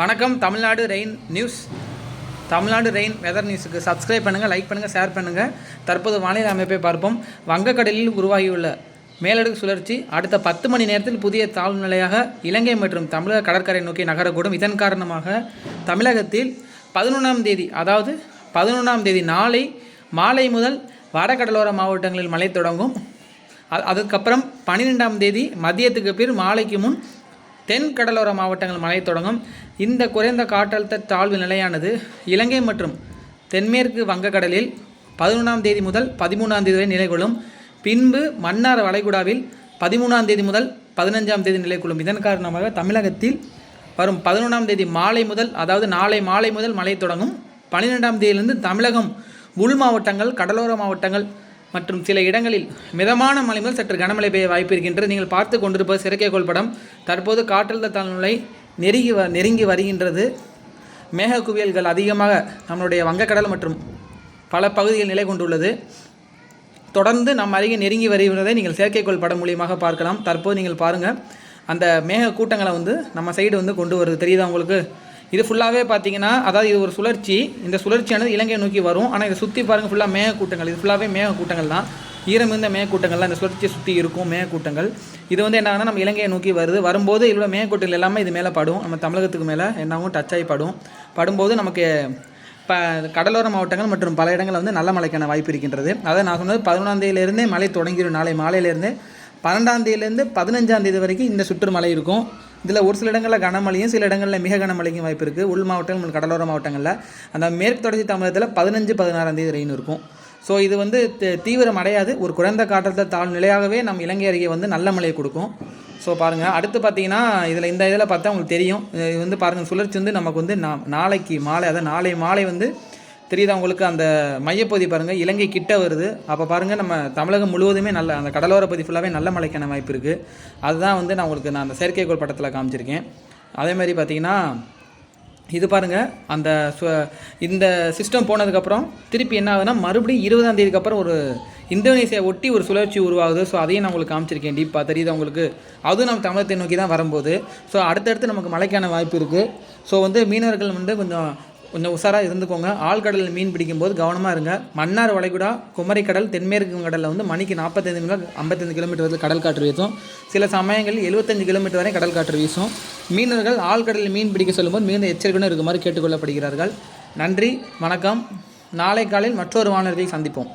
வணக்கம். Tamil Nadu rain news. Tamil Nadu rain weather நியூஸுக்கு subscribe பண்ணுங்கள், லைக் பண்ணுங்கள், ஷேர் பண்ணுங்கள். தற்போது வானிலை அமைப்பை பார்ப்போம். வங்கக்கடலில் உருவாகியுள்ள மேலடுக்கு சுழற்சி அடுத்த 10 மணி நேரத்தில் புதிய தாழ்வு நிலையாக இலங்கை மற்றும் தமிழக கடற்கரை நோக்கி நகரக்கூடும். இதன் காரணமாக தமிழகத்தில் 11ஆம் தேதி, அதாவது 11ஆம் தேதி நாளை மாலை முதல் வடகடலோர மாவட்டங்களில் மழை தொடங்கும். அதுக்கப்புறம் 12ஆம் தேதி மதியத்துக்கு பிறகு மாலைக்கு முன் தென் கடலோர மாவட்டங்கள் மழை தொடங்கும். இந்த குறைந்த காற்றழுத்த தாழ்வு நிலையானது இலங்கை மற்றும் தென்மேற்கு வங்கக்கடலில் 11ஆம் தேதி முதல் 13ஆம் தேதி வரை நிலை கொள்ளும். பின்பு மன்னார் வளைகுடாவில் 13ஆம் தேதி முதல் 15ஆம் தேதி நிலை கொள்ளும். இதன் காரணமாக தமிழகத்தில் வரும் 11ஆம் தேதி மாலை முதல், அதாவது நாளை மாலை முதல் மழை தொடங்கும். 12ஆம் தேதியிலிருந்து தமிழகம் உள் மாவட்டங்கள், கடலோர மாவட்டங்கள் மற்றும் சில இடங்களில் மிதமான மழை முதல் சற்று கனமழை பெய்ய வாய்ப்பு இருக்கின்றது. நீங்கள் பார்த்து கொண்டிருப்பது செயற்கைக்கோள் படம். தற்போது காற்றழுத்த தாழ்வு நிலை நெருங்கி வருகின்றது. மேக குவியல்கள் அதிகமாக நம்மளுடைய வங்கக்கடல் மற்றும் பல பகுதியில் நிலை கொண்டுள்ளது. தொடர்ந்து நம் அருகே நெருங்கி வருகிறதை நீங்கள் செயற்கைக்கோள் படம் மூலியமாக பார்க்கலாம். தற்போது நீங்கள் பாருங்கள், அந்த மேக கூட்டங்களை நம்ம சைடு கொண்டு வருது. தெரியுதா உங்களுக்கு? இது ஃபுல்லாகவே பார்த்தீங்கன்னா, அதாவது இது ஒரு சுழற்சி. இந்த சுழற்சியானது இலங்கையை நோக்கி வரும். ஆனால் இதை சுற்றி பாருங்கள், ஃபுல்லாக மேக கூட்டங்கள். இது ஃபுல்லாகவே மேக கூட்டங்கள் தான். ஈரம் இருந்த மேக கூட்டங்கள்லாம் இந்த சுழற்சியை சுற்றி இருக்கும் மேக கூட்டங்கள். இது என்னன்னா நம்ம இலங்கையை நோக்கி வருது. வரும்போது இவ்வளோ மேக கூட்டங்கள் எல்லாமே இது மேலே படும். நம்ம தமிழகத்துக்கு மேலே என்னாகும் டச் ஆகி படும்போது நமக்கு இப்போ கடலோர மாவட்டங்கள் மற்றும் பல இடங்களில் நல்ல மழைக்கான வாய்ப்பு இருக்கின்றது. அதை நான் சொன்னது 11ஆம் தேதியிலேருந்தே மழை தொடங்கிடும். நாளை மாலையிலேருந்து 12ஆம் தேதியிலேருந்து 15ஆம் தேதி வரைக்கும் இந்த சுற்று மழை இருக்கும். இதில் ஒரு சில இடங்களில் கனமழையும், சில இடங்களில் மிக கனமழைக்கும் வாய்ப்பு இருக்குது. உள் மாவட்டங்கள், கடலோர மாவட்டங்களில். அந்த மேற்கு தொடர்ச்சி தமிழகத்தில் 15, 16ஆம் தேதி ரெயின் இருக்கும். ஸோ இது தீவிரம் அடையாது. ஒரு குறைந்த காற்றழுத்த தாழ்வு நிலையாகவே நம் இலங்கை அருகே நல்ல மழையை கொடுக்கும். ஸோ பாருங்கள், அடுத்து பார்த்தீங்கன்னா இதில் பார்த்தா உங்களுக்கு தெரியும். இது பாருங்கள், சுழற்சி நமக்கு நாளைக்கு மாலை, அதாவது நாளை மாலை தெரியுதா உங்களுக்கு? அந்த மையப்பகுதி பாருங்கள், இலங்கை கிட்ட வருது. அப்போ பாருங்கள், நம்ம தமிழகம் முழுவதுமே நல்ல அந்த கடலோர பகுதி ஃபுல்லாகவே நல்ல மழைக்கான வாய்ப்பு இருக்குது. அதுதான் நான் அந்த செயற்கைக்கோள் படத்தில் காமிச்சிருக்கேன். அதே மாதிரி பார்த்தீங்கன்னா இது பாருங்கள், இந்த சிஸ்டம் போனதுக்கப்புறம் திருப்பி என்ன ஆகுதுன்னா, மறுபடியும் 20ஆம் தேதிக்கு அப்புறம் ஒரு இந்தோனேசியா ஒட்டி ஒரு சுழற்சி உருவாகுது. ஸோ அதையும் நான் உங்களுக்கு காமிச்சிருக்கேன் டீப்பாக. தெரியுதா உங்களுக்கு? அதுவும் நம்ம தமிழகத்தை நோக்கி தான் வரும்போது ஸோ அடுத்தடுத்து நமக்கு மழைக்கான வாய்ப்பு இருக்குது. ஸோ மீனவர்கள் கொஞ்சம் உஷாராக இருந்துக்கோங்க. ஆழ்கடலில் மீன் பிடிக்கும்போது கவனமாக இருங்க. மன்னார் வளைகுடா, குமரிக்கடல், தென்மேற்கு கடலில் மணிக்கு 45 முதல் 55 கிலோமீட்டர் வரை கடல் காற்று வீசும். சில சமயங்களில் 75 கிலோமீட்டர் வரை கடல் காற்று வீசும். மீனவர்கள் ஆழ்கடலில் மீன் பிடிக்க சொல்லும்போது மிகுந்த எச்சரிக்கையுடன் இருக்குமாறு கேட்டுக்கொள்ளப்படுகிறார்கள். நன்றி, வணக்கம். நாளை காலையில் மற்றொரு வானொலியை சந்திப்போம்.